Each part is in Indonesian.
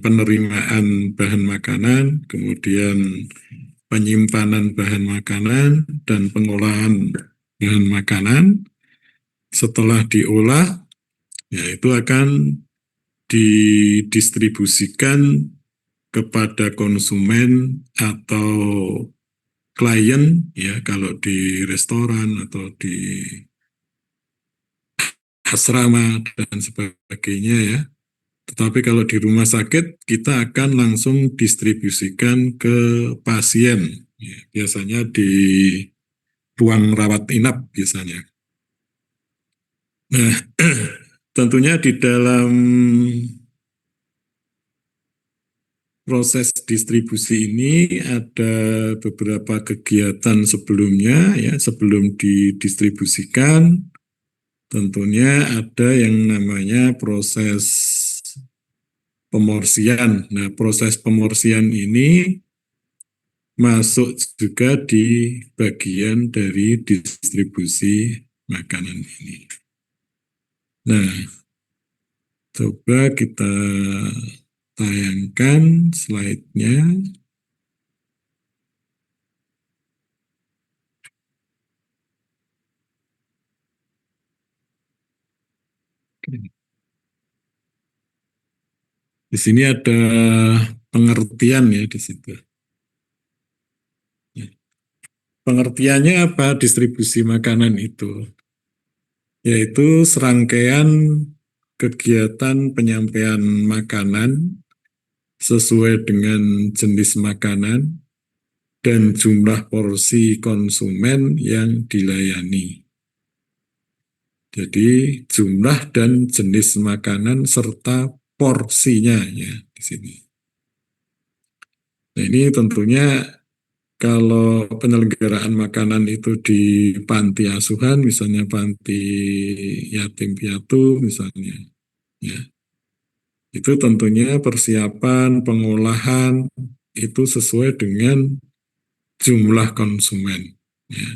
penerimaan bahan makanan, kemudian penyimpanan bahan makanan, dan pengolahan bahan makanan. Setelah diolah, ya itu akan didistribusikan kepada konsumen atau klien, ya kalau di restoran atau di asrama dan sebagainya ya. Tetapi kalau di rumah sakit kita akan langsung distribusikan ke pasien, ya, biasanya di ruang rawat inap biasanya. Nah, tentunya di dalam proses distribusi ini ada beberapa kegiatan sebelumnya ya, sebelum didistribusikan. Tentunya ada yang namanya proses pemorsian. Nah, proses pemorsian ini masuk juga di bagian dari distribusi makanan ini. Nah, coba kita tayangkan slide-nya. Di sini ada pengertian ya di situ. Pengertiannya apa distribusi makanan itu? Yaitu serangkaian kegiatan penyampaian makanan sesuai dengan jenis makanan dan jumlah porsi konsumen yang dilayani. Jadi jumlah dan jenis makanan serta porsinya ya di sini. Nah, ini tentunya kalau penyelenggaraan makanan itu di panti asuhan, misalnya panti yatim piatu misalnya, ya, itu tentunya persiapan pengolahan itu sesuai dengan jumlah konsumen, ya,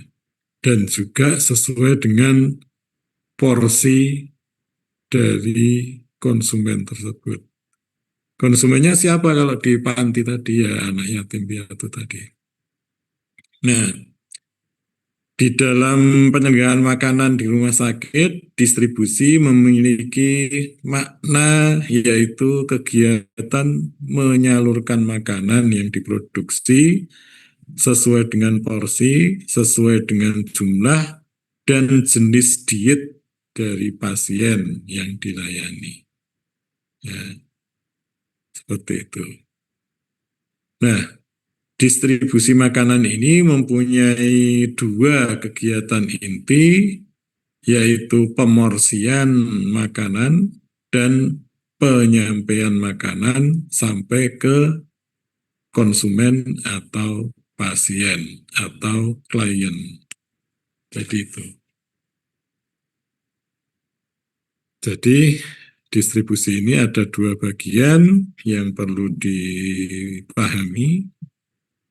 dan juga sesuai dengan porsi dari konsumen tersebut. Konsumennya siapa kalau di panti tadi ya anak yatim piatu tadi. Nah, di dalam penyelenggaraan makanan di rumah sakit, distribusi memiliki makna yaitu kegiatan menyalurkan makanan yang diproduksi sesuai dengan porsi, sesuai dengan jumlah, dan jenis diet dari pasien yang dilayani. Ya, seperti itu. Nah, distribusi makanan ini mempunyai dua kegiatan inti, yaitu pemorsian makanan dan penyampaian makanan sampai ke konsumen atau pasien atau klien. Jadi itu. Jadi distribusi ini ada dua bagian yang perlu dipahami,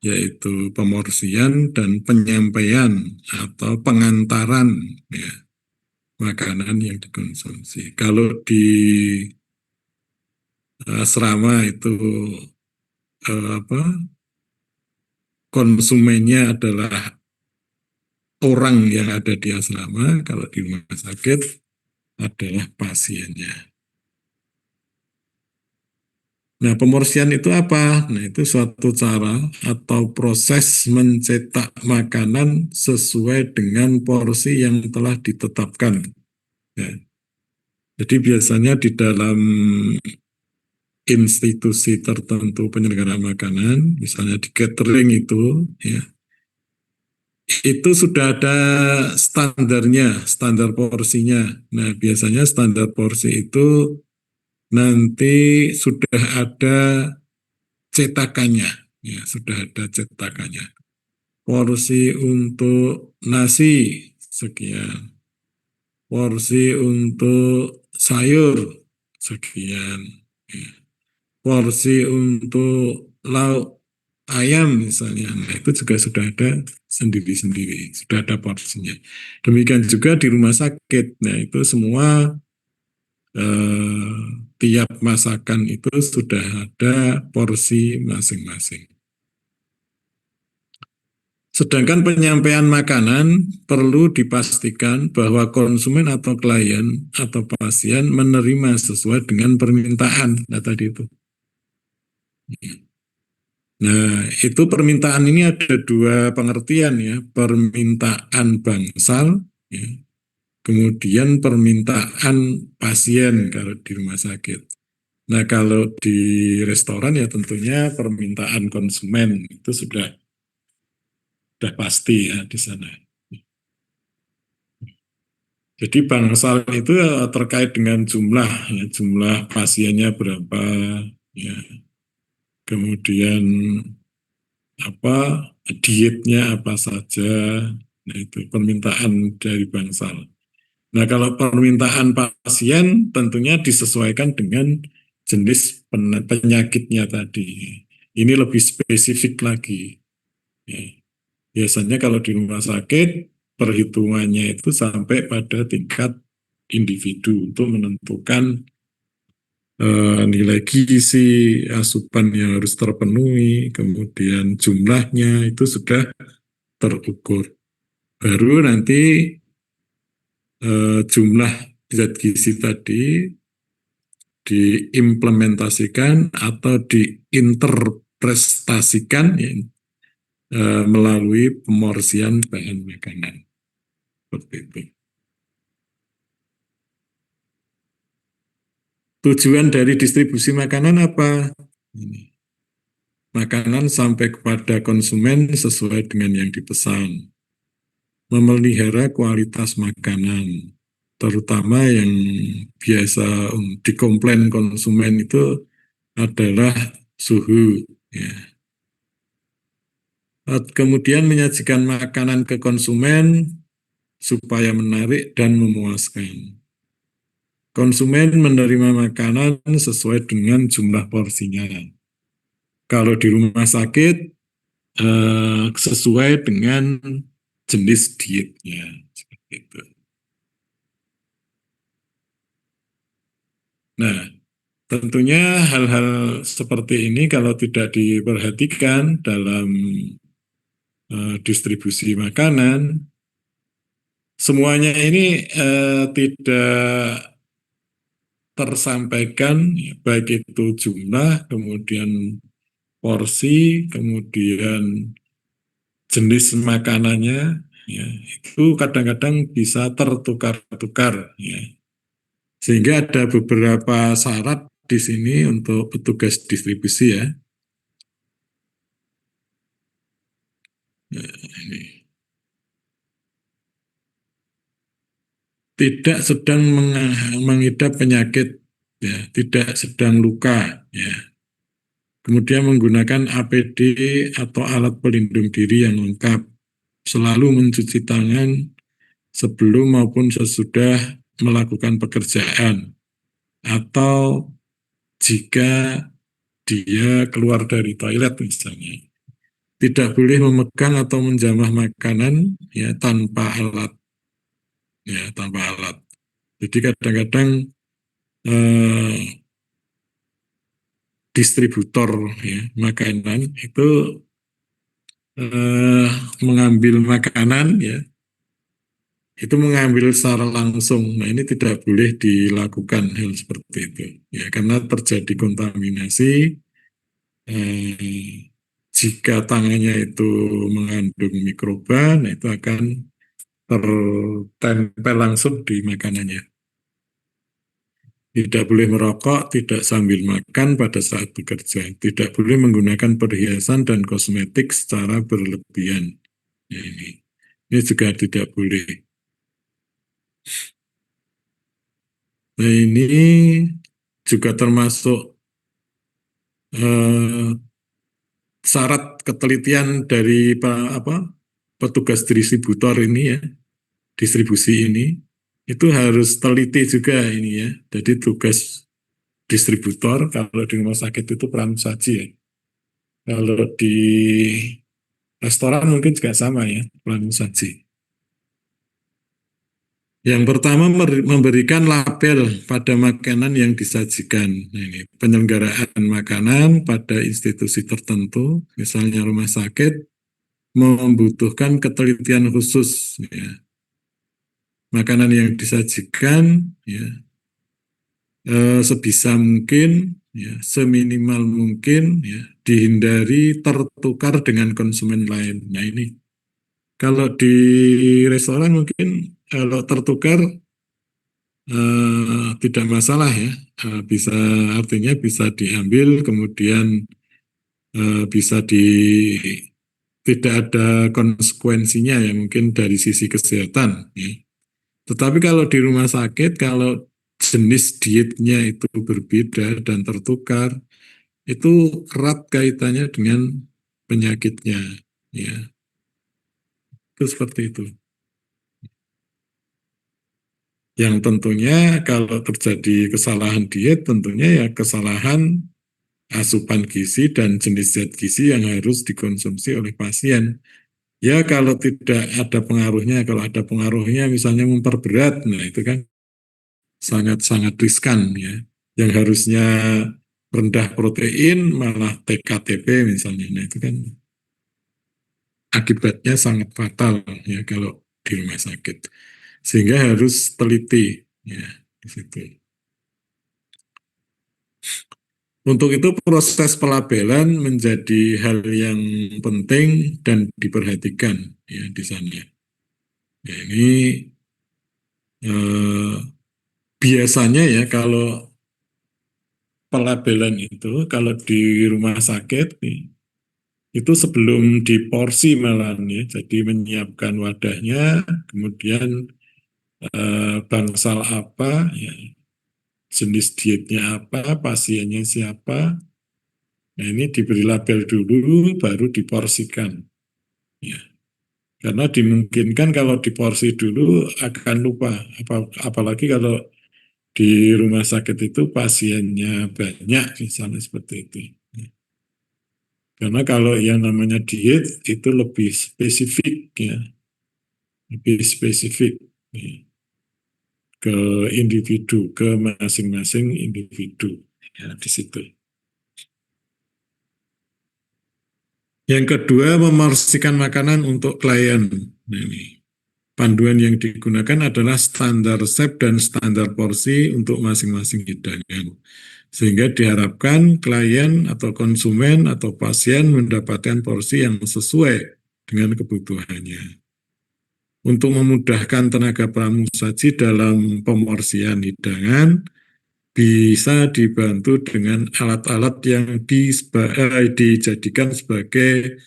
yaitu pemorsian dan penyampaian atau pengantaran ya, makanan yang dikonsumsi. Kalau di asrama itu konsumennya adalah orang yang ada di asrama, kalau di rumah sakit adalah pasiennya. Nah, pemorsian itu apa? Nah, itu suatu cara atau proses mencetak makanan sesuai dengan porsi yang telah ditetapkan. Ya. Jadi biasanya di dalam institusi tertentu penyelenggara makanan, misalnya di catering itu, ya, itu sudah ada standarnya, standar porsinya. Nah, biasanya standar porsi itu nanti sudah ada cetakannya, ya sudah ada cetakannya. Porsi untuk nasi sekian, porsi untuk sayur sekian, ya. Porsi untuk lauk ayam misalnya, nah itu juga sudah ada sendiri-sendiri, sudah ada porsinya. Demikian juga di rumah sakit, nah itu semua eh, tiap masakan itu sudah ada porsi masing-masing. Sedangkan penyampaian makanan perlu dipastikan bahwa konsumen atau klien atau pasien menerima sesuai dengan permintaan. Nah, tadi itu. Nah, itu permintaan ini ada dua pengertian ya, permintaan bangsal, ya, kemudian permintaan pasien kalau di rumah sakit. Nah, kalau di restoran ya tentunya permintaan konsumen itu sudah pasti ya di sana. Jadi bangsal itu terkait dengan jumlah, ya, jumlah pasiennya berapa, ya, kemudian apa dietnya apa saja, nah itu permintaan dari bangsal. Nah kalau permintaan pasien tentunya disesuaikan dengan jenis penyakitnya tadi. Ini lebih spesifik lagi. Ya. Biasanya kalau di rumah sakit perhitungannya itu sampai pada tingkat individu untuk menentukan nilai gizi, asupan yang harus terpenuhi, kemudian jumlahnya itu sudah terukur. Baru nanti jumlah zat gizi tadi diimplementasikan atau diinterpretasikan ya, melalui pemorsian bahan makanan. Seperti itu. Tujuan dari distribusi makanan apa? Ini. Makanan sampai kepada konsumen sesuai dengan yang dipesan. Memelihara kualitas makanan, terutama yang biasa dikomplain konsumen itu adalah suhu. Ya. Kemudian menyajikan makanan ke konsumen supaya menarik dan memuaskan. Konsumen menerima makanan sesuai dengan jumlah porsinya. Kalau di rumah sakit, sesuai dengan jenis dietnya. Seperti itu. Nah, tentunya hal-hal seperti ini kalau tidak diperhatikan dalam distribusi makanan, semuanya ini tidak tersampaikan, ya, baik itu jumlah, kemudian porsi, kemudian jenis makanannya, ya, itu kadang-kadang bisa tertukar-tukar, ya. Sehingga ada beberapa syarat di sini untuk petugas distribusi ya. Nah, ini. Tidak sedang mengidap penyakit, ya, tidak sedang luka, ya. Kemudian menggunakan APD atau alat pelindung diri yang lengkap, selalu mencuci tangan sebelum maupun sesudah melakukan pekerjaan, atau jika dia keluar dari toilet misalnya. Tidak boleh memegang atau menjamah makanan ya tanpa alat, ya tanpa alat. Jadi kadang-kadang eh, distributor ya makanan itu eh, mengambil makanan ya itu mengambil secara langsung. Nah ini tidak boleh dilakukan hal seperti itu ya karena terjadi kontaminasi. eh, Jika tangannya itu mengandung mikroba, nah itu akan tertempel langsung di makanannya. Tidak boleh merokok, tidak sambil makan pada saat bekerja. Tidak boleh menggunakan perhiasan dan kosmetik secara berlebihan. Ya, ini juga tidak boleh. Nah, ini juga termasuk eh, syarat ketelitian dari petugas distributor ini ya, distribusi ini itu harus teliti juga ini ya. Jadi tugas distributor kalau di rumah sakit itu pramusaji ya. Kalau di restoran mungkin juga sama ya, pramusaji. Yang pertama memberikan label pada makanan yang disajikan. Nah, ini penyelenggaraan makanan pada institusi tertentu, misalnya rumah sakit, membutuhkan ketelitian khusus. Ya. Makanan yang disajikan, ya, sebisa mungkin, ya, seminimal mungkin, ya, dihindari tertukar dengan konsumen lain. Nah ini, kalau di restoran mungkin kalau tertukar tidak masalah ya. Bisa artinya bisa diambil kemudian bisa tidak ada konsekuensinya ya mungkin dari sisi kesehatan ya. Tetapi kalau di rumah sakit kalau jenis dietnya itu berbeda dan tertukar itu erat kaitannya dengan penyakitnya ya. Itu seperti itu. Yang tentunya kalau terjadi kesalahan diet tentunya ya kesalahan asupan gizi dan jenis zat gizi yang harus dikonsumsi oleh pasien. Ya kalau tidak ada pengaruhnya, kalau ada pengaruhnya misalnya memperberat, nah itu kan sangat-sangat riskan ya. Yang harusnya rendah protein malah TKTP misalnya, nah itu kan akibatnya sangat fatal ya kalau di rumah sakit. Sehingga harus teliti ya di situ. Untuk itu proses pelabelan menjadi hal yang penting dan diperhatikan ya di sana. Ya, ini eh, biasanya ya kalau pelabelan itu kalau di rumah sakit itu sebelum diporsi malah ya, jadi menyiapkan wadahnya, kemudian bangsal apa, ya, jenis dietnya apa, pasiennya siapa. Nah ini diberi label dulu, baru diporsikan. Ya. Karena dimungkinkan kalau diporsi dulu akan lupa, apalagi kalau di rumah sakit itu pasiennya banyak, misalnya seperti itu. Karena kalau yang namanya diet itu lebih spesifik ya, lebih spesifik ya, ke individu, ke masing-masing individu ya di situ. Yang kedua, memorsikan makanan untuk klien. Nah, ini. Panduan yang digunakan adalah standar SEP dan standar porsi untuk masing-masing hidangan. Sehingga diharapkan klien atau konsumen atau pasien mendapatkan porsi yang sesuai dengan kebutuhannya. Untuk memudahkan tenaga pramusaji dalam pemorsian hidangan, bisa dibantu dengan alat-alat yang dijadikan sebagai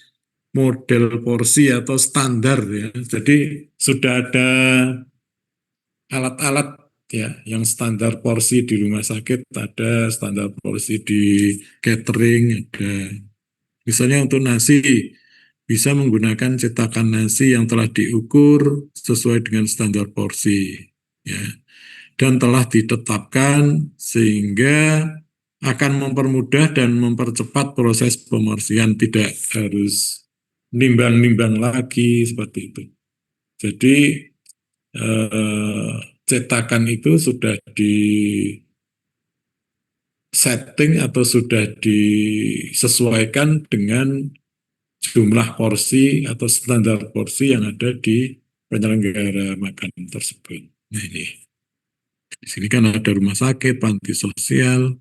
model porsi atau standar ya. Jadi sudah ada alat-alat ya yang standar porsi di rumah sakit, ada standar porsi di catering, ada misalnya untuk nasi bisa menggunakan cetakan nasi yang telah diukur sesuai dengan standar porsi ya dan telah ditetapkan sehingga akan mempermudah dan mempercepat proses pemorsian, tidak harus nimbang-nimbang lagi seperti itu. Jadi eh, cetakan itu sudah di setting atau sudah disesuaikan dengan jumlah porsi atau standar porsi yang ada di penyelenggara makanan tersebut. Nah ini, di sini kan ada rumah sakit, panti sosial,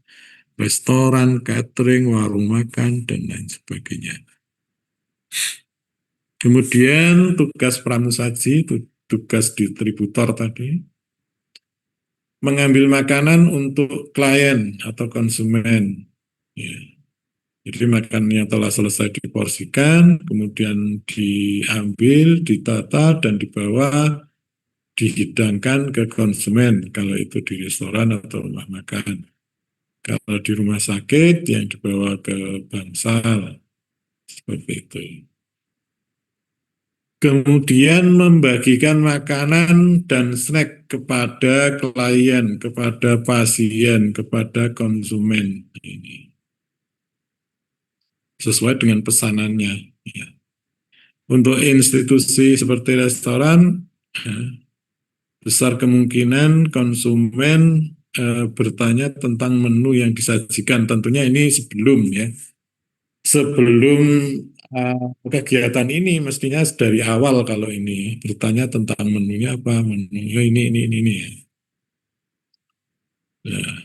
restoran, catering, warung makan, dan lain sebagainya. Kemudian tugas pramusaji, tugas distributor tadi, mengambil makanan untuk klien atau konsumen. Ya. Jadi makanan yang telah selesai diporsikan, kemudian diambil, ditata, dan dibawa, dihidangkan ke konsumen, kalau itu di restoran atau rumah makan. Kalau di rumah sakit, yang dibawa ke bangsal, seperti itu. Kemudian membagikan makanan dan snack kepada klien, kepada pasien, kepada konsumen. Ini sesuai dengan pesanannya. Ya. Untuk institusi seperti restoran, besar kemungkinan konsumen bertanya tentang menu yang disajikan. Tentunya ini sebelum kegiatan ini mestinya dari awal kalau ini bertanya tentang menunya apa, menunya ini ya. Nah,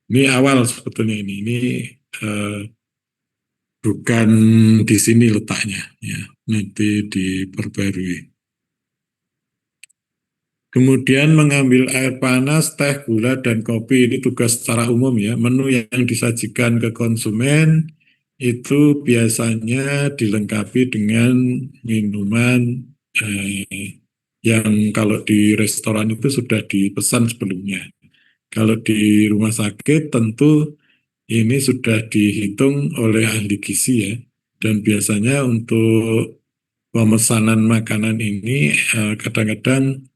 ini awal sebetulnya ini eh, bukan di sini letaknya ya, nanti diperbarui. Kemudian mengambil air panas, teh, gula, dan kopi. Ini tugas secara umum ya. Menu yang disajikan ke konsumen itu biasanya dilengkapi dengan minuman yang kalau di restoran itu sudah dipesan sebelumnya. Kalau di rumah sakit tentu ini sudah dihitung oleh ahli gizi ya. Dan biasanya untuk pemesanan makanan ini kadang-kadang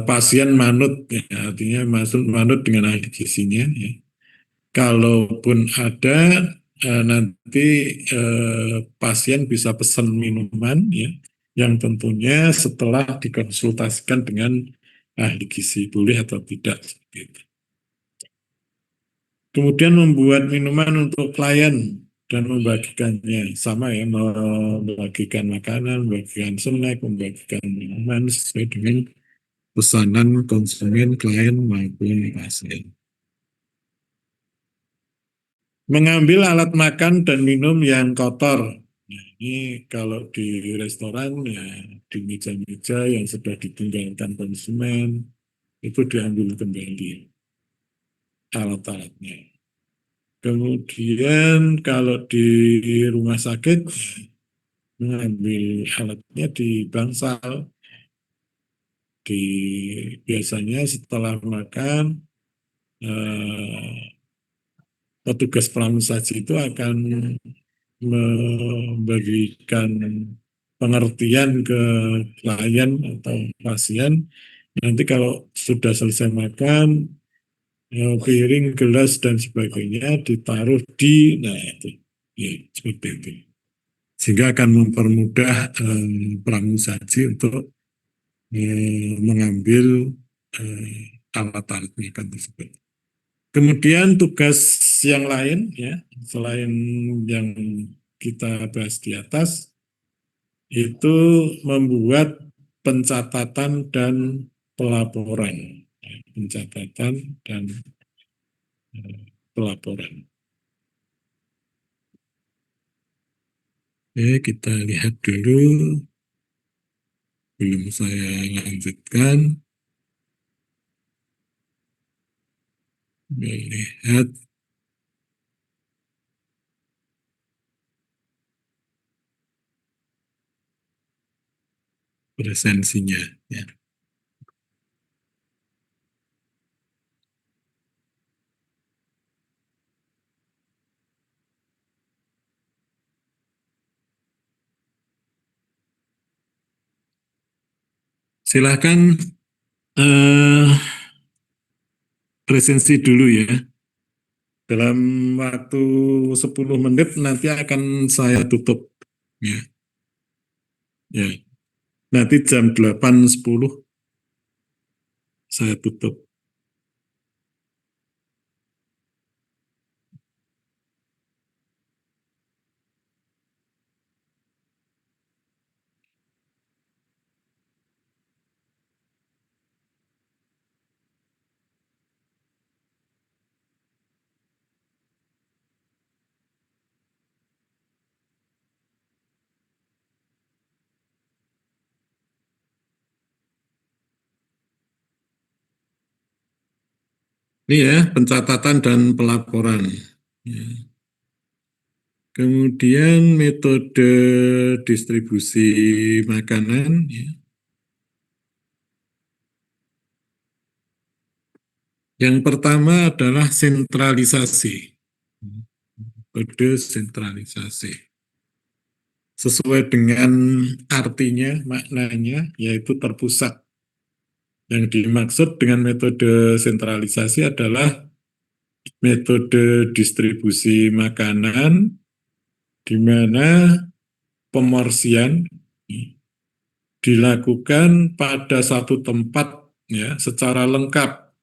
pasien manut ya, artinya masuk manut dengan ahli gizinya ya. Kalaupun ada nanti pasien bisa pesan minuman ya yang tentunya setelah dikonsultasikan dengan ahli gizi boleh atau tidak seperti itu. Kemudian membuat minuman untuk klien dan membagikannya sama ya, membagikan makanan, membagikan snack, membagikan minuman sesuai dengan pesanan konsumen, klien maupun pasien. Mengambil alat makan dan minum yang kotor. Nah, ini kalau di restoran ya di meja-meja yang sudah ditinggalkan konsumen itu diambil kembali alat-alatnya. Kemudian kalau di rumah sakit mengambil alatnya di bangsal. Biasanya setelah makan petugas pramusaji itu akan memberikan pengertian ke klien atau pasien. Nanti kalau sudah selesai makan, piring, gelas, dan sebagainya ditaruh di, nah itu, ya, seperti itu. Sehingga akan mempermudah pramusaji untuk mengambil alat-alat makan tersebut. Kemudian tugas yang lain ya, selain yang kita bahas di atas, itu membuat pencatatan dan pelaporan. Pencatatan dan pelaporan. Oke, kita lihat dulu. Belum saya lanjutkan. Melihat presensinya. Ya. Silahkan eh, presensi dulu ya. Dalam waktu 10 menit nanti akan saya tutup. Ya. Ya. Nanti jam 8.10 saya tutup. Ini ya, pencatatan dan pelaporan. Ya. Kemudian metode distribusi makanan. Ya. Yang pertama adalah sentralisasi. Metode sentralisasi. Sesuai dengan artinya, maknanya, yaitu terpusat. Yang dimaksud dengan metode sentralisasi adalah metode distribusi makanan di mana pemorsian dilakukan pada satu tempat ya secara lengkap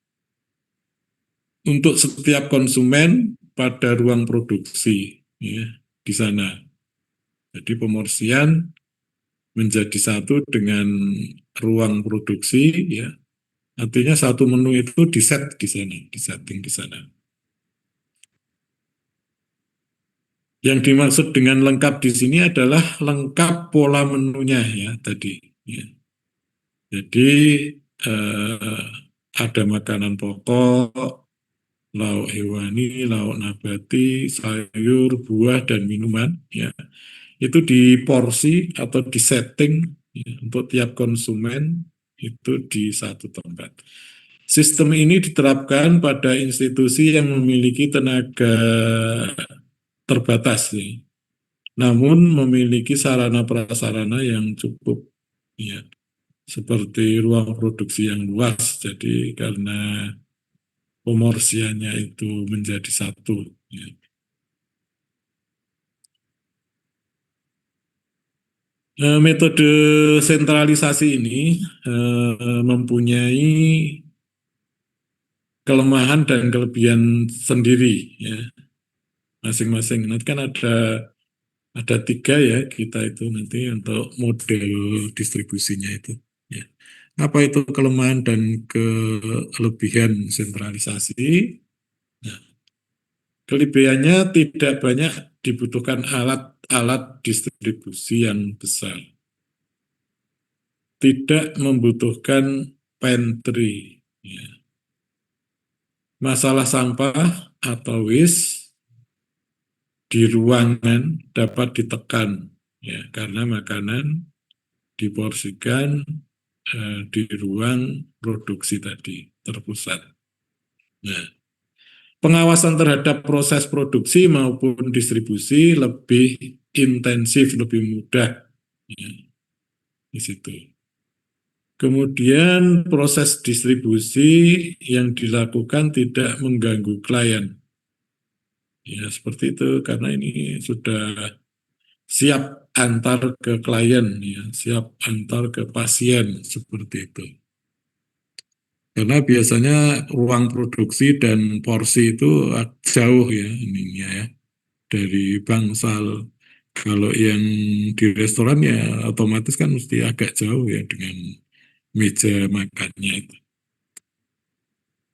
untuk setiap konsumen pada ruang produksi ya di sana. Jadi pemorsian menjadi satu dengan ruang produksi ya. Artinya satu menu itu di-set di sana, di-setting di sana. Yang dimaksud dengan lengkap di sini adalah lengkap pola menunya ya tadi. Ya. Jadi eh, ada makanan pokok, lauk hewani, lauk nabati, sayur, buah dan minuman. Ya, itu diporsi atau disetting ya, untuk tiap konsumen itu di satu tempat. Sistem ini diterapkan pada institusi yang memiliki tenaga terbatas, ya, namun memiliki sarana prasarana yang cukup, ya, seperti ruang produksi yang luas. Jadi karena pemorsiannya itu menjadi satu. Ya. Metode sentralisasi ini mempunyai kelemahan dan kelebihan sendiri, ya, masing-masing. Nanti kan ada tiga ya kita itu nanti untuk model distribusinya itu. Ya. Apa itu kelemahan dan kelebihan sentralisasi? Nah, kelebihannya tidak banyak dibutuhkan alat-alat distribusi yang besar, tidak membutuhkan pantry. Ya. Masalah sampah atau waste di ruangan dapat ditekan ya karena makanan diporsikan di ruang produksi tadi terpusat. Nah, pengawasan terhadap proses produksi maupun distribusi lebih intensif, lebih mudah ya, di situ. Kemudian proses distribusi yang dilakukan tidak mengganggu klien. Ya, seperti itu karena ini sudah siap antar ke klien, ya, siap antar ke pasien seperti itu. Karena biasanya ruang produksi dan porsi itu jauh ya ininya ya dari bangsal. Kalau yang di restoran ya otomatis kan mesti agak jauh ya dengan meja makannya itu.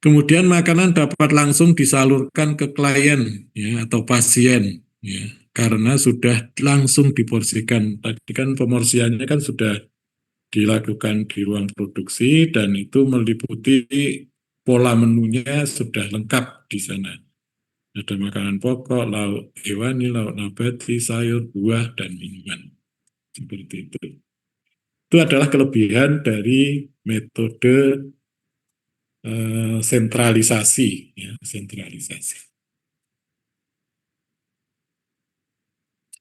Kemudian makanan dapat langsung disalurkan ke klien ya atau pasien ya karena sudah langsung diporsikan. Tadi kan pemorsiannya kan sudah dilakukan di ruang produksi dan itu meliputi pola menunya sudah lengkap di sana. Ada makanan pokok, lauk hewani, lauk nabati, sayur, buah, dan minuman. Seperti itu. Itu adalah kelebihan dari metode sentralisasi. Ya, sentralisasi.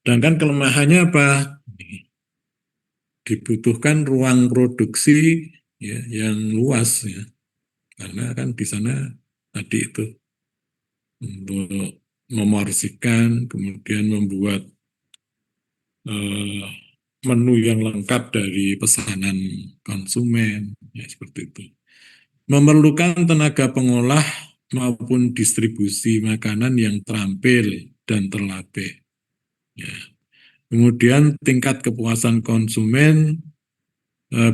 Sedangkan kelemahannya apa? Dibutuhkan ruang produksi ya, yang luas ya. Karena kan di sana tadi itu untuk memorsikan, kemudian membuat eh, menu yang lengkap dari pesanan konsumen, ya seperti itu. Memerlukan tenaga pengolah maupun distribusi makanan yang terampil dan terlatih. Ya. Kemudian tingkat kepuasan konsumen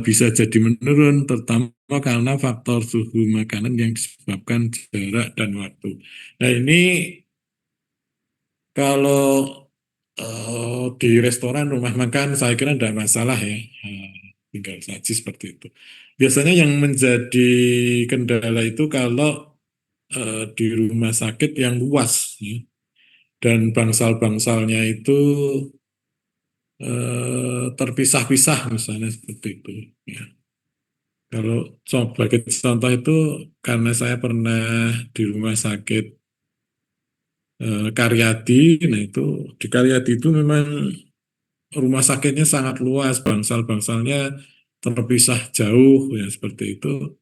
bisa jadi menurun, terutama karena faktor suhu makanan yang disebabkan jarak dan waktu. Nah ini kalau di restoran, rumah makan, saya kira tidak masalah ya, tinggal saji seperti itu. Biasanya yang menjadi kendala itu kalau di rumah sakit yang luas, ya, dan bangsal-bangsalnya itu terpisah-pisah misalnya seperti itu. Ya. Kalau sebagai contoh itu karena saya pernah di rumah sakit Karyadi, nah itu di Karyadi itu memang rumah sakitnya sangat luas, bangsal-bangsalnya terpisah jauh ya seperti itu.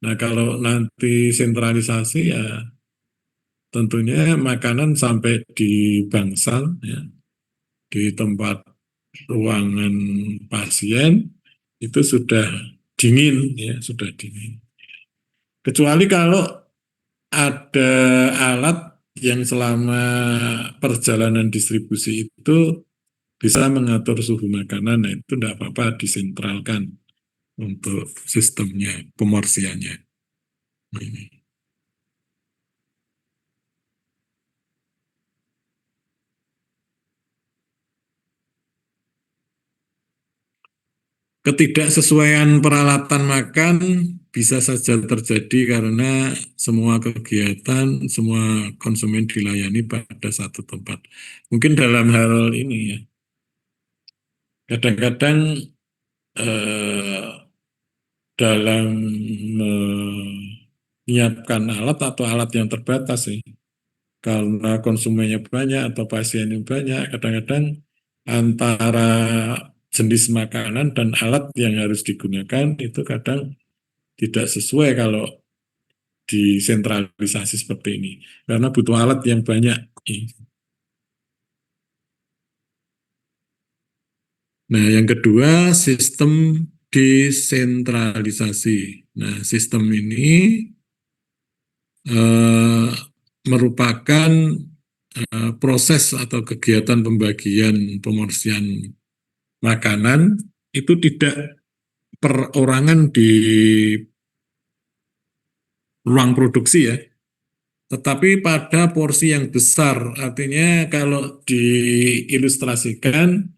Nah kalau nanti sentralisasi ya tentunya makanan sampai di bangsal ya di tempat ruangan pasien itu sudah dingin, ya sudah dingin. Kecuali kalau ada alat yang selama perjalanan distribusi itu bisa mengatur suhu makanan, nah itu tidak apa-apa disentralkan untuk sistemnya, pemorsiannya. Ini. Ketidaksesuaian peralatan makan bisa saja terjadi karena semua kegiatan, semua konsumen dilayani pada satu tempat. Mungkin dalam hal ini ya, kadang-kadang eh, dalam menyiapkan alat atau alat yang terbatas sih, karena konsumennya banyak atau pasiennya banyak, kadang-kadang antara jenis makanan dan alat yang harus digunakan itu kadang tidak sesuai kalau disentralisasi seperti ini, karena butuh alat yang banyak. Nah, yang kedua, sistem desentralisasi. Nah, sistem ini eh, merupakan proses atau kegiatan pembagian pemorsian makanan itu tidak perorangan di ruang produksi ya, tetapi pada porsi yang besar. Artinya kalau diilustrasikan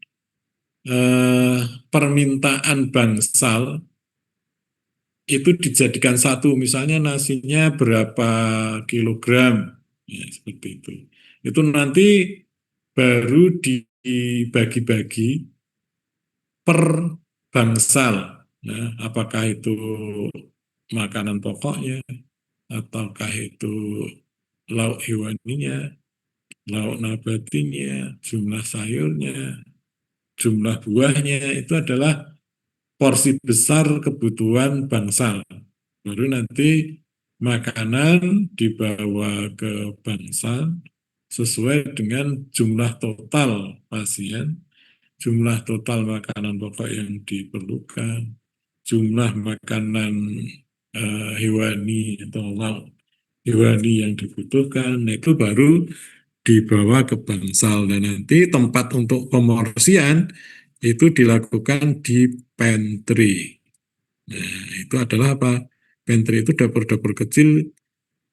eh, permintaan bangsal itu dijadikan satu, misalnya nasinya berapa kilogram, ya, seperti itu. Itu nanti baru dibagi-bagi per bangsal. Nah, apakah itu makanan pokoknya, ataukah itu lauk hewaninya, lauk nabatinya, jumlah sayurnya, jumlah buahnya, itu adalah porsi besar kebutuhan bangsal. Baru nanti makanan dibawa ke bangsal sesuai dengan jumlah total pasien, jumlah total makanan pokok yang diperlukan, jumlah makanan hewani atau lauk hewani yang dibutuhkan, nah itu baru dibawa ke bangsal dan nanti tempat untuk pemorsian itu dilakukan di pantry. Nah, itu adalah apa? Pantry itu dapur-dapur kecil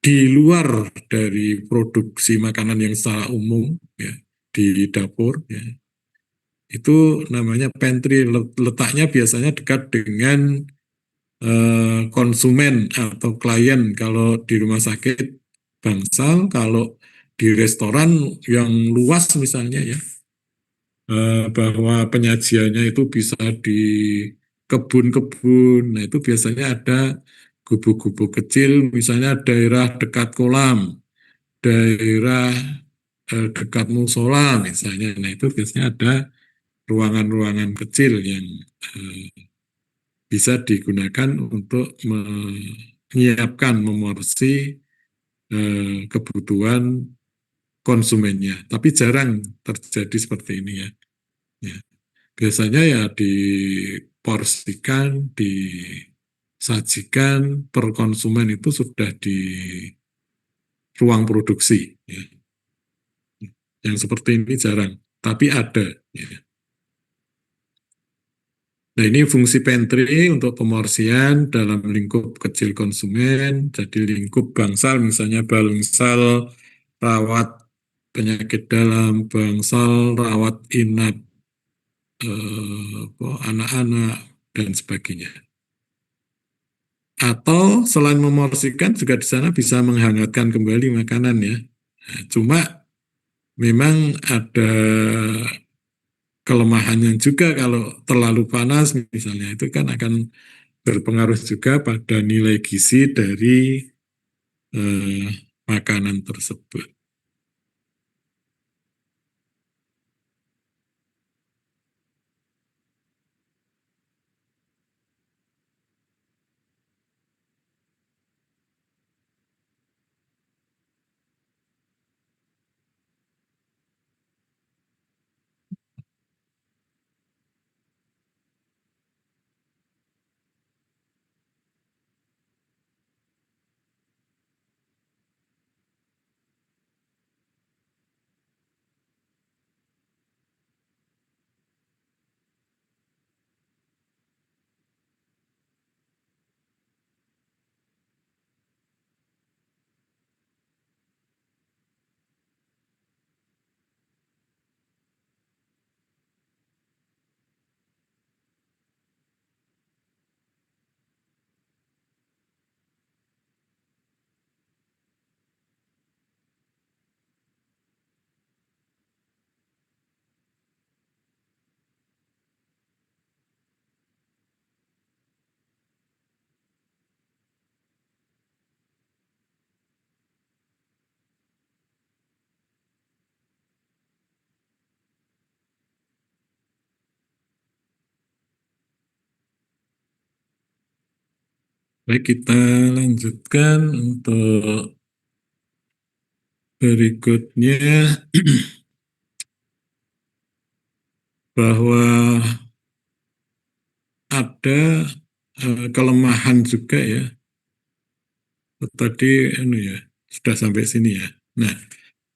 di luar dari produksi makanan yang secara umum ya, di dapur ya. Itu namanya pantry. Letaknya biasanya dekat dengan konsumen atau klien kalau di rumah sakit bangsal, kalau di restoran yang luas misalnya ya, bahwa penyajiannya itu bisa di kebun-kebun. Nah, itu biasanya ada gubuk-gubuk kecil, misalnya daerah dekat kolam, daerah dekat musola misalnya. Nah, itu biasanya ada ruangan-ruangan kecil yang eh, bisa digunakan untuk menyiapkan, memorsi kebutuhan konsumennya. Tapi jarang terjadi seperti ini ya. Ya. Biasanya ya diporsikan, disajikan per konsumen itu sudah di ruang produksi. Ya. Yang seperti ini jarang, tapi ada. Ya. Nah ini fungsi pantry untuk pemorsian dalam lingkup kecil konsumen, jadi lingkup bangsal misalnya bangsal rawat penyakit dalam, bangsal rawat inap anak-anak dan sebagainya. Atau selain memorsikan juga di sana bisa menghangatkan kembali makanan ya. Nah, cuma memang ada kelemahannya juga kalau terlalu panas misalnya itu kan akan berpengaruh juga pada nilai gizi dari eh, makanan tersebut. Baik, kita lanjutkan untuk berikutnya bahwa ada kelemahan juga ya. Tadi ya sudah sampai sini ya. Nah,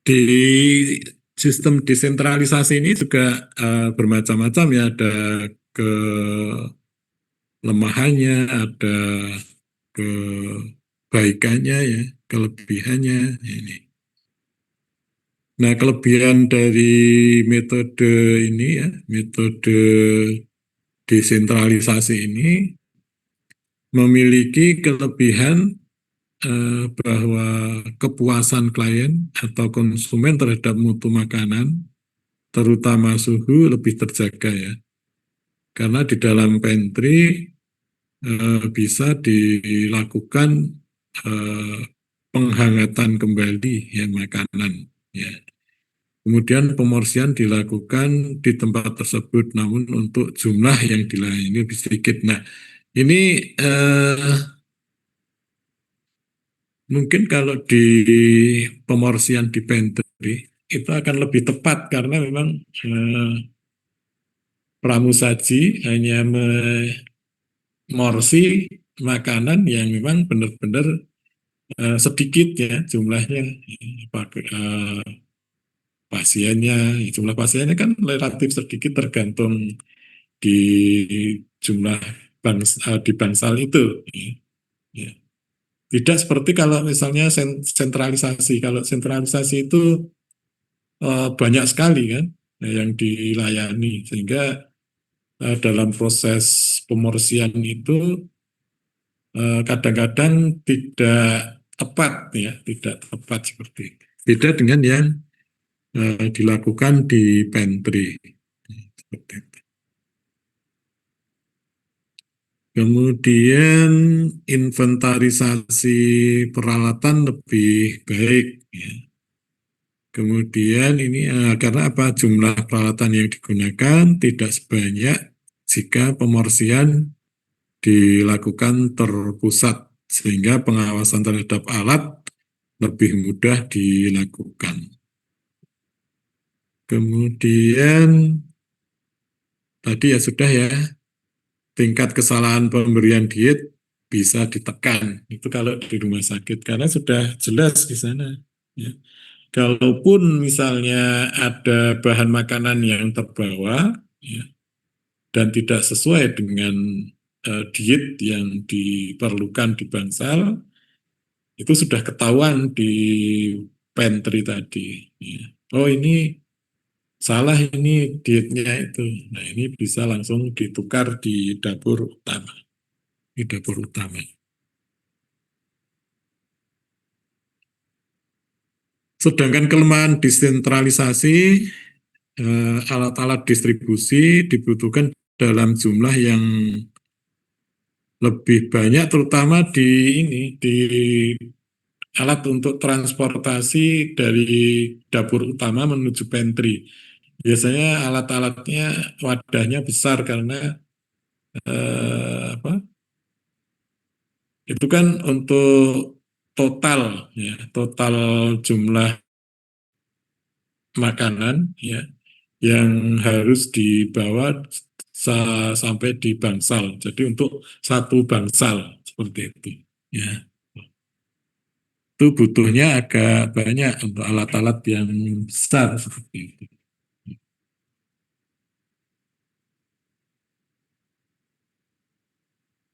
di sistem desentralisasi ini juga bermacam-macam ya. Ada kelemahannya, ada kebaikannya ya, kelebihannya ini. Nah, kelebihan dari metode ini ya, metode desentralisasi ini memiliki kelebihan bahwa kepuasan klien atau konsumen terhadap mutu makanan, terutama suhu, lebih terjaga ya. Karena di dalam pantry bisa dilakukan eh, penghangatan kembali ya makanan ya. Kemudian pemorsian dilakukan di tempat tersebut, namun untuk jumlah yang dilayani lebih sedikit. Nah, ini mungkin kalau di pemorsian di pantry itu akan lebih tepat karena memang pramusaji hanya memorsi makanan yang memang benar-benar sedikit ya jumlahnya. Pakai pasiennya, jumlah pasiennya kan relatif sedikit tergantung di jumlah di bangsal itu. Ya. Tidak seperti kalau misalnya sentralisasi. Kalau sentralisasi itu banyak sekali kan yang dilayani, sehingga dalam proses pemorsian itu kadang-kadang tidak tepat ya, tidak tepat seperti itu. Beda dengan yang dilakukan di pantry. Seperti itu. Kemudian inventarisasi peralatan lebih baik ya. Kemudian ini karena apa? Jumlah peralatan yang digunakan tidak sebanyak jika pemorsian dilakukan terpusat sehingga pengawasan terhadap alat lebih mudah dilakukan. Kemudian tadi ya sudah ya, tingkat kesalahan pemberian diet bisa ditekan. Itu kalau di rumah sakit karena sudah jelas di sana. Ya. Kalaupun misalnya ada bahan makanan yang terbawa ya, dan tidak sesuai dengan diet yang diperlukan di bangsal, itu sudah ketahuan di pantry tadi. Ya. Oh ini salah ini dietnya itu. Nah ini bisa langsung ditukar di dapur utama. Di dapur utama. Sedangkan kelemahan desentralisasi, alat-alat distribusi dibutuhkan dalam jumlah yang lebih banyak, terutama di ini, di alat untuk transportasi dari dapur utama menuju pantry. Biasanya alat-alatnya wadahnya besar karena apa? Itu kan untuk total ya, total jumlah makanan ya yang harus dibawa sampai di bangsal. Jadi untuk satu bangsal seperti itu ya. Itu butuhnya agak banyak untuk alat-alat yang besar seperti itu.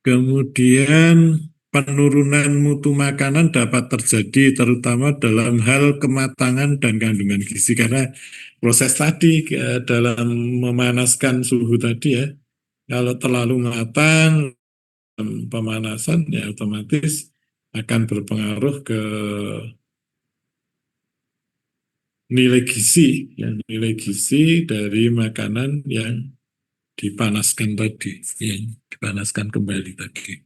Kemudian penurunan mutu makanan dapat terjadi terutama dalam hal kematangan dan kandungan gizi karena proses tadi dalam memanaskan suhu tadi ya, kalau terlalu matang pemanasan ya otomatis akan berpengaruh ke nilai gizi ya, nilai gizi dari makanan yang dipanaskan tadi, yang dipanaskan kembali tadi.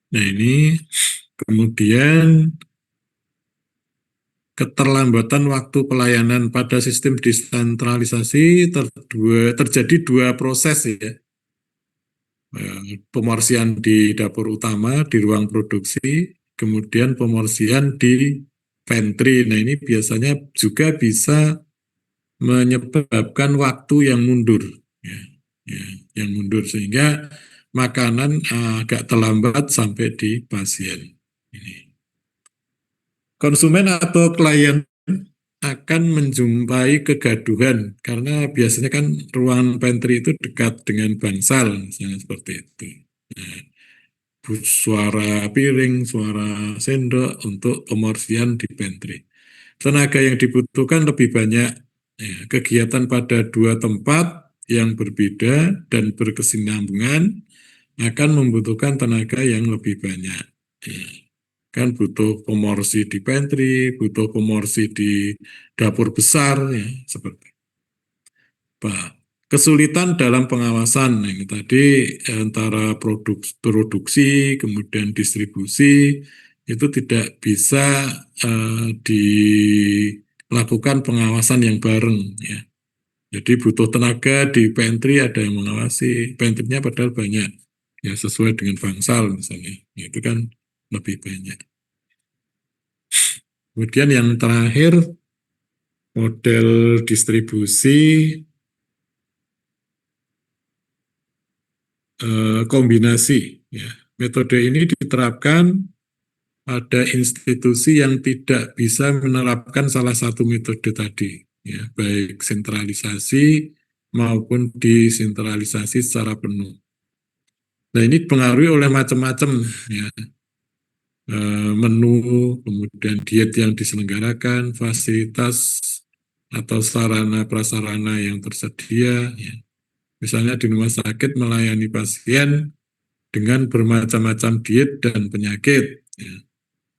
Nah ini kemudian keterlambatan waktu pelayanan pada sistem desentralisasi terjadi dua proses ya. Pemorsian di dapur utama di ruang produksi, kemudian pemorsian di pantry. Nah, ini biasanya juga bisa menyebabkan waktu yang mundur, ya, ya, yang mundur sehingga makanan agak terlambat sampai di pasien. Ini. Konsumen atau klien akan menjumpai kegaduhan karena biasanya kan ruangan pantry itu dekat dengan bangsal, misalnya seperti itu. Nah, suara piring, suara sendok untuk pemorsian di pantry. Tenaga yang dibutuhkan lebih banyak. Ya, kegiatan pada dua tempat yang berbeda dan berkesinambungan akan membutuhkan tenaga yang lebih banyak. Ya, kan butuh pemorsi di pantry, butuh pemorsi di dapur besar, ya, seperti apa. Kesulitan dalam pengawasan, nah, ini tadi antara produksi, kemudian distribusi, itu tidak bisa dilakukan pengawasan yang bareng. Ya. Jadi butuh tenaga di pantry, ada yang mengawasi, pantry-nya padahal banyak, ya sesuai dengan bangsal misalnya, ya, itu kan lebih banyak. Kemudian yang terakhir, model distribusi kombinasi. Ya. Metode ini diterapkan pada institusi yang tidak bisa menerapkan salah satu metode tadi, ya, baik sentralisasi maupun desentralisasi secara penuh. Nah, ini dipengaruhi oleh macam-macam, ya, menu, kemudian diet yang diselenggarakan, fasilitas atau sarana prasarana yang tersedia. Ya. Misalnya di rumah sakit melayani pasien dengan bermacam-macam diet dan penyakit. Ya.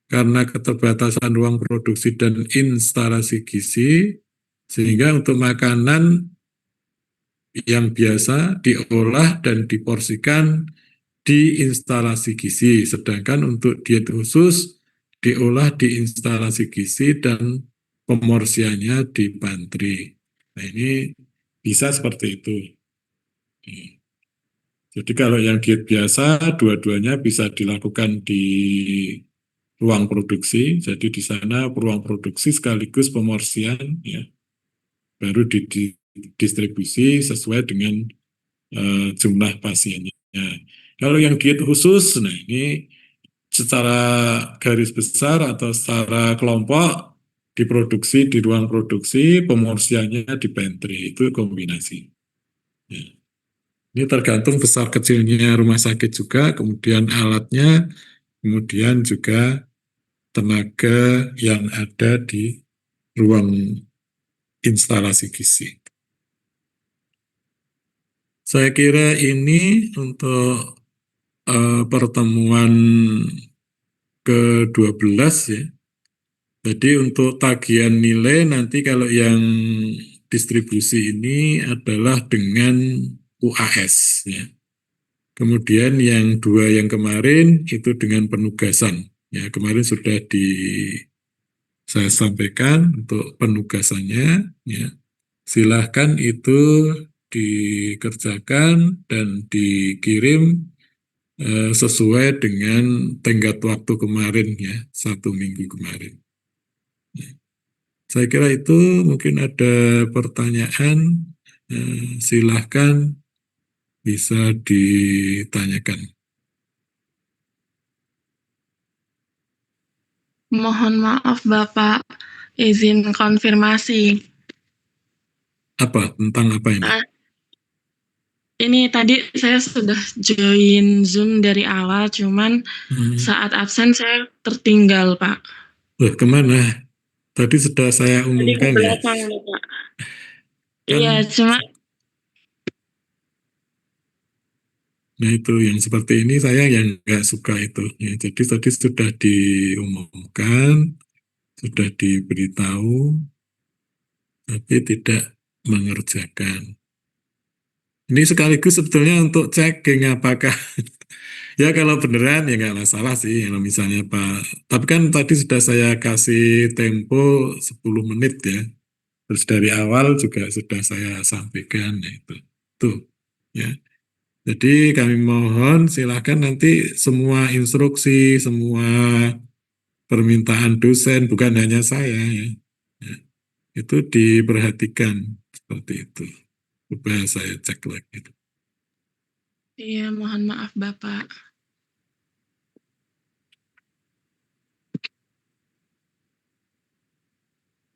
Karena keterbatasan ruang produksi dan instalasi gizi, sehingga untuk makanan yang biasa diolah dan diporsikan di instalasi gizi, sedangkan untuk diet khusus diolah di instalasi gizi dan pemorsiannya di pantry. Nah, ini bisa seperti itu. Jadi kalau yang diet biasa, dua-duanya bisa dilakukan di ruang produksi. Jadi di sana ruang produksi sekaligus pemorsian, ya, baru didistribusi sesuai dengan jumlah pasiennya. Kalau yang diet khusus, nah ini secara garis besar atau secara kelompok diproduksi di ruang produksi, pemorsiannya di pantry, itu kombinasi. Ya. Ini tergantung besar kecilnya rumah sakit juga, kemudian alatnya, kemudian juga tenaga yang ada di ruang instalasi gizi. Saya kira ini untuk pertemuan ke-12 ya. Jadi untuk tagihan nilai nanti kalau yang distribusi ini adalah dengan UAS ya. Kemudian yang dua yang kemarin itu dengan penugasan. Ya, kemarin sudah saya sampaikan untuk penugasannya ya. Silahkan itu dikerjakan dan dikirim sesuai dengan tenggat waktu kemarin ya, 1 minggu kemarin. Ya. Saya kira itu mungkin ada pertanyaan, silahkan bisa ditanyakan. Mohon maaf Bapak, izin konfirmasi. Tentang apa ini? Ini tadi saya sudah join Zoom dari awal, cuman saat absen saya tertinggal, Pak. Kemana? Tadi sudah saya Tadi ke umumkan ya. belakang, Pak. Kan, Iya, cuma nah itu yang seperti ini saya yang nggak suka itu. Ya, jadi tadi sudah diumumkan, sudah diberitahu, tapi tidak mengerjakan. Ini sekaligus sebetulnya untuk checking apakah Ya kalau beneran ya nggak masalah sih. Kalau misalnya Pak, tapi kan tadi sudah saya kasih tempo 10 menit ya. Terus dari awal juga sudah saya sampaikan ya itu. Tuh ya. Jadi kami mohon silahkan nanti semua instruksi, semua permintaan dosen, bukan hanya saya ya. Ya, itu diperhatikan seperti itu. Supaya saya cek lagi. Iya, mohon maaf Bapak.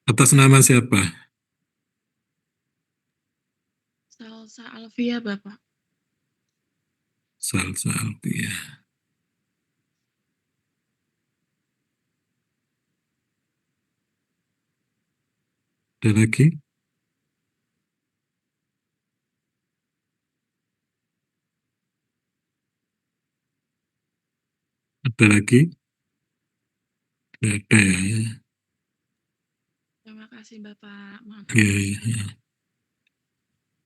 Atas nama siapa? Salsa Alfia Bapak. Salsa Alfia. Ada lagi? Ada lagi? Tidak ada ya. Terima kasih Bapak. Mohon Ya, maaf. ya, ya.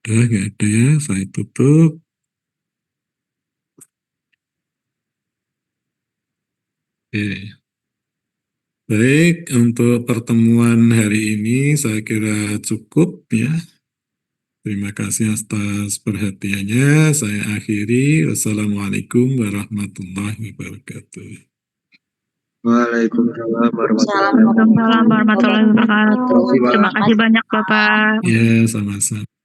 Udah nggak ada ya, saya tutup. Oke. Baik, untuk pertemuan hari ini saya kira cukup ya. Terima kasih atas perhatiannya. Saya akhiri. Wassalamualaikum warahmatullahi wabarakatuh. Waalaikumsalam warahmatullahi Waalaikumsalam wabarakatuh. warahmatullahi wabarakatuh. Terima kasih banyak Bapak. Ya, sama-sama.